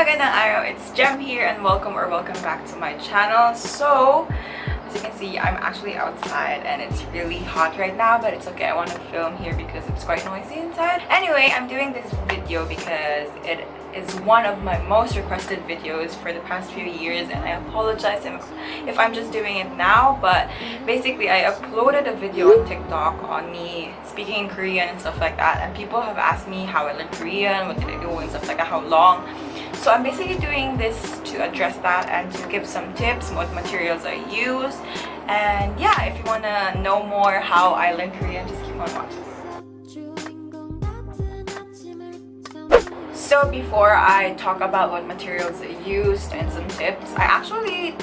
magandang araw, it's Jem here and welcome back to my channel. So, as you can see, I'm actually outside and it's really hot right now, but it's okay. I want to film here because it's quite noisy inside. Anyway, I'm doing this video because it is one of my most requested videos for the past few years, and I apologize if I'm just doing it now, but basically I uploaded a video on TikTok on me speaking in Korean and stuff like that, and people have asked me how I learned Korean, what did I do and stuff like that, how long. So I'm basically doing this to address that and to give some tips, what materials I use, and yeah, if you want to know more how I learned Korean, just keep on watching. So before I talk about what materials I used and some tips, I actually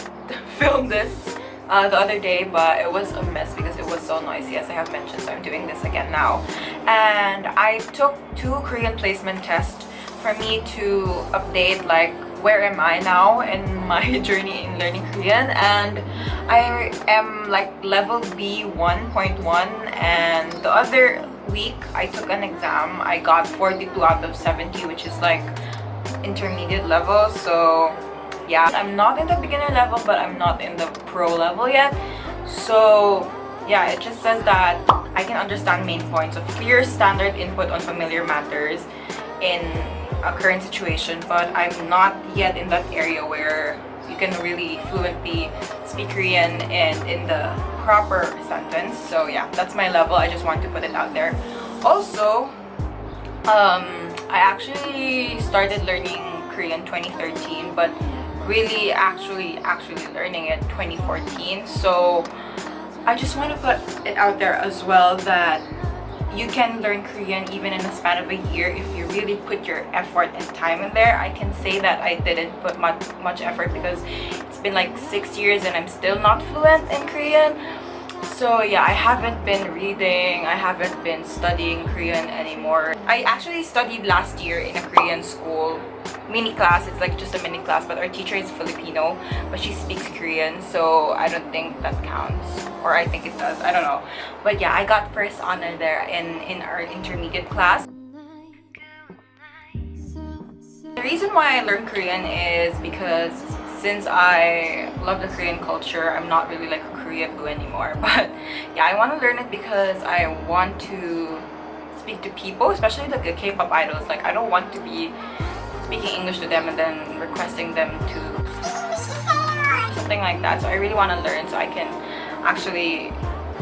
filmed this the other day, but it was a mess because it was so noisy, as I have mentioned, so I'm doing this again now. And I took 2 Korean placement tests for me to update like where am I now in my journey in learning Korean, and I am like level B 1.1, and the other week I took an exam. I got 42 out of 70, which is like intermediate level. So yeah, I'm not in the beginner level, but I'm not in the pro level yet. So yeah, it just says that I can understand main points of clear standard input on familiar matters in a current situation, but I'm not yet in that area where you can really fluently speak Korean and in the proper sentence. So yeah, that's my level. I just want to put it out there. Also, I actually started learning Korean 2013, but really actually learning it 2014. So I just want to put it out there as well that you can learn Korean even in a span of a year if you really put your effort and time in there. I can say that I didn't put much effort because it's been like 6 years and I'm still not fluent in Korean. So yeah, I haven't been reading, I haven't been studying Korean anymore. I actually studied last year in a Korean school mini class. It's like just a mini class, but our teacher is Filipino, but she speaks Korean, so I don't think that counts, or I think it does, I don't know. But yeah, I got first honor there in our intermediate class. The reason why I learned Korean is because since I love the Korean culture, I'm not really like a Korea boo anymore, but yeah, I want to learn it because I want to speak to people, especially like the K-pop idols. Like, I don't want to be speaking English to them and then requesting them to something like that. So I really want to learn so I can actually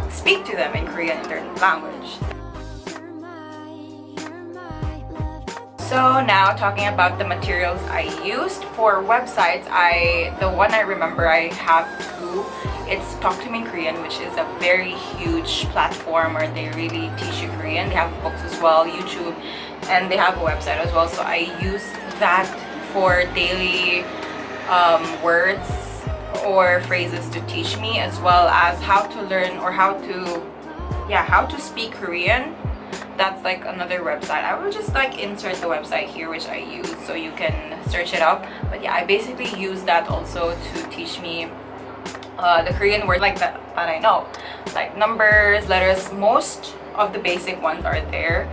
speak to them in Korean in their language. So now talking about the materials I used for websites, the one I remember I have 2. It's Talk to Me in Korean, which is a very huge platform where they really teach you Korean. They have books as well, YouTube, and they have a website as well. So I use that for daily words or phrases to teach me, as well as how to learn or how to speak Korean. That's like another website. I will just like insert the website here which I use so you can search it up. But yeah, I basically use that also to teach me the Korean words like that I know, like numbers, letters. Most of the basic ones are there,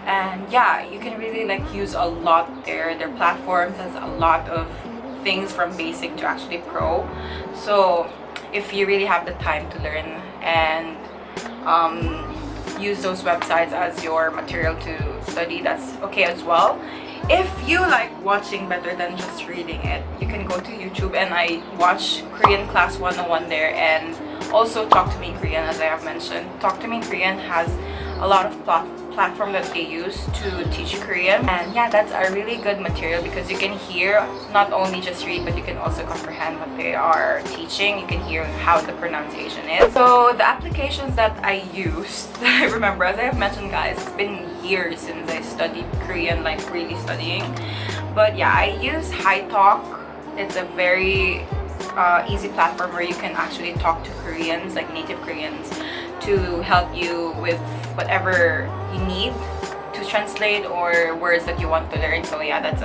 and yeah, you can really like use a lot there. Their platform has a lot of things from basic to actually pro. So if you really have the time to learn and use those websites as your material to study, that's okay as well. If you like watching better than just reading it, you can go to YouTube, and I watch Korean Class 101 there, and also Talk to Me in Korean, as I have mentioned. Talk to Me in Korean has a lot of platform that they use to teach you Korean, and yeah, that's a really good material because you can hear, not only just read, but you can also comprehend what they are teaching. You can hear how the pronunciation is. So the applications that I used, that I remember, as I have mentioned guys, it's been years since I studied Korean, like really studying, but yeah, I use HiTalk. It's a very easy platform where you can actually talk to Koreans, like native Koreans, to help you with whatever you need to translate or words that you want to learn. So yeah, that's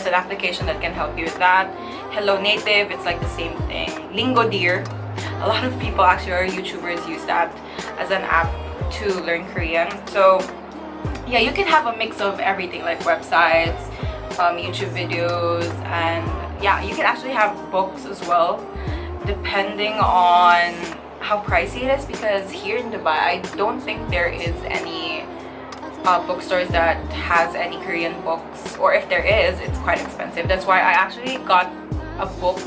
an application that can help you with that. Hello Native, it's like the same thing. Lingo Dear, a lot of people actually, or YouTubers, use that as an app to learn Korean. So yeah, you can have a mix of everything, like websites, YouTube videos, and yeah, you can actually have books as well, depending on how pricey it is, because here in Dubai I don't think there is any bookstores that has any Korean books, or if there is, it's quite expensive. That's why I actually got a book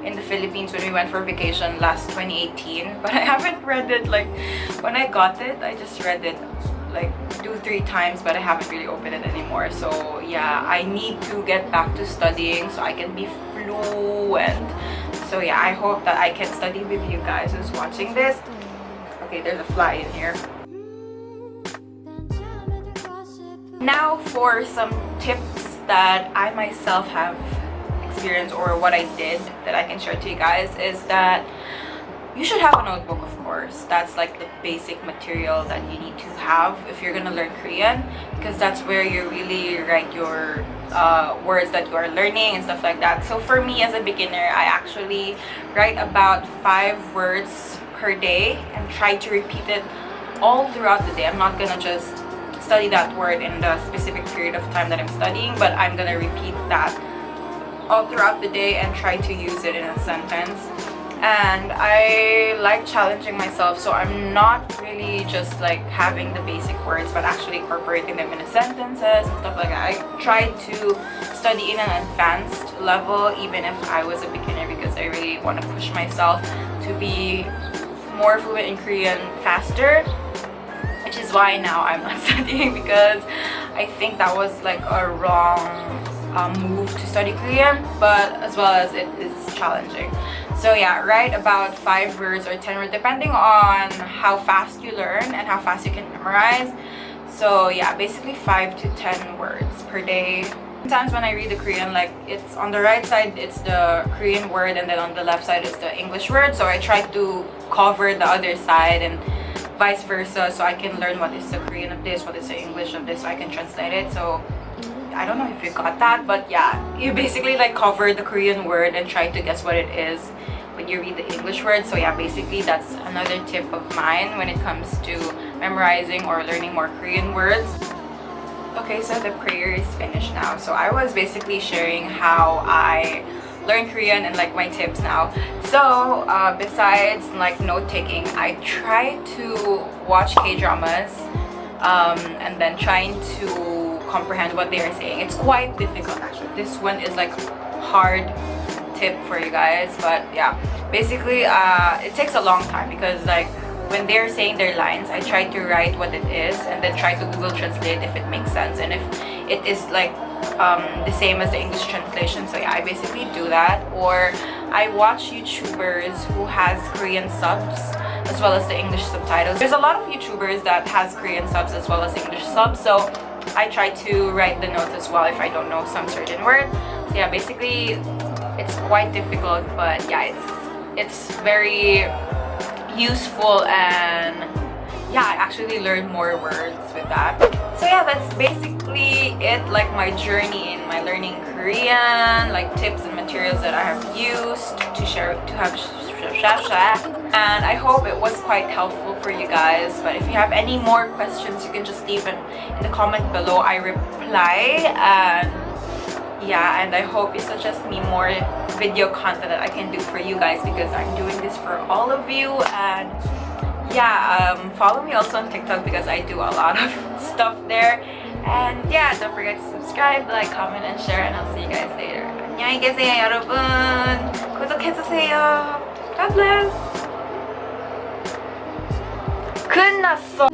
in the Philippines when we went for vacation last 2018, but I haven't read it. Like, when I got it, I just read it like 2-3 times, but I haven't really opened it anymore. So yeah, I need to get back to studying so I can be fluent. So yeah, I hope that I can study with you guys who's watching this. Okay, there's a fly in here. Now for some tips that I myself have experienced, or what I did that I can share to you guys, is that you should have a notebook, of course. That's like the basic material that you need to have if you're gonna learn Korean, because that's where you really write your words that you are learning and stuff like that. So for me as a beginner, I actually write about 5 words per day and try to repeat it all throughout the day. I'm not gonna just study that word in the specific period of time that I'm studying, but I'm gonna repeat that all throughout the day and try to use it in a sentence. And I like challenging myself, so I'm not really just like having the basic words, but actually incorporating them in the sentences and stuff like that. I try to study in an advanced level even if I was a beginner, because I really want to push myself to be more fluent in Korean faster, which is why now I'm not studying, because I think that was like a wrong move to study Korean, but as well as it is challenging. So yeah, write about 5 words or 10 words depending on how fast you learn and how fast you can memorize. So yeah, basically 5 to 10 words per day. Sometimes when I read the Korean, like, it's on the right side it's the Korean word and then on the left side is the English word, so I try to cover the other side and vice versa, so I can learn what is the Korean of this, what is the English of this, so I can translate it. So I don't know if you got that, but yeah, you basically like cover the Korean word and try to guess what it is when you read the English word. So yeah, basically that's another tip of mine when it comes to memorizing or learning more Korean words. Okay, so the prayer is finished now. So I was basically sharing how I learn Korean and like my tips now. So besides like note-taking, I try to watch K-dramas and then trying to comprehend what they are saying. It's quite difficult actually. This one is like hard tip for you guys, but yeah, basically it takes a long time, because like when they're saying their lines, I try to write what it is and then try to Google Translate if it makes sense and if it is like the same as the English translation. So yeah, I basically do that. Or I watch YouTubers who has Korean subs as well as the English subtitles. There's a lot of YouTubers that has Korean subs as well as English subs, so I try to write the notes as well if I don't know some certain word. So yeah, basically it's quite difficult, but yeah, it's very useful, and yeah, I actually learned more words with that. So yeah, that's basically it, like my journey in my learning Korean, like tips and materials that I have used to share, to have and I hope it was quite helpful for you guys. But if you have any more questions, you can just leave it in the comment below. I reply, and yeah, and I hope you suggest me more video content that I can do for you guys, because I'm doing this for all of you. And yeah, follow me also on TikTok because I do a lot of stuff there. And yeah, don't forget to subscribe, like, comment, and share, and I'll see you guys later. 안녕히 계세요, 여러분. 구독해주세요. God bless. 끝났어.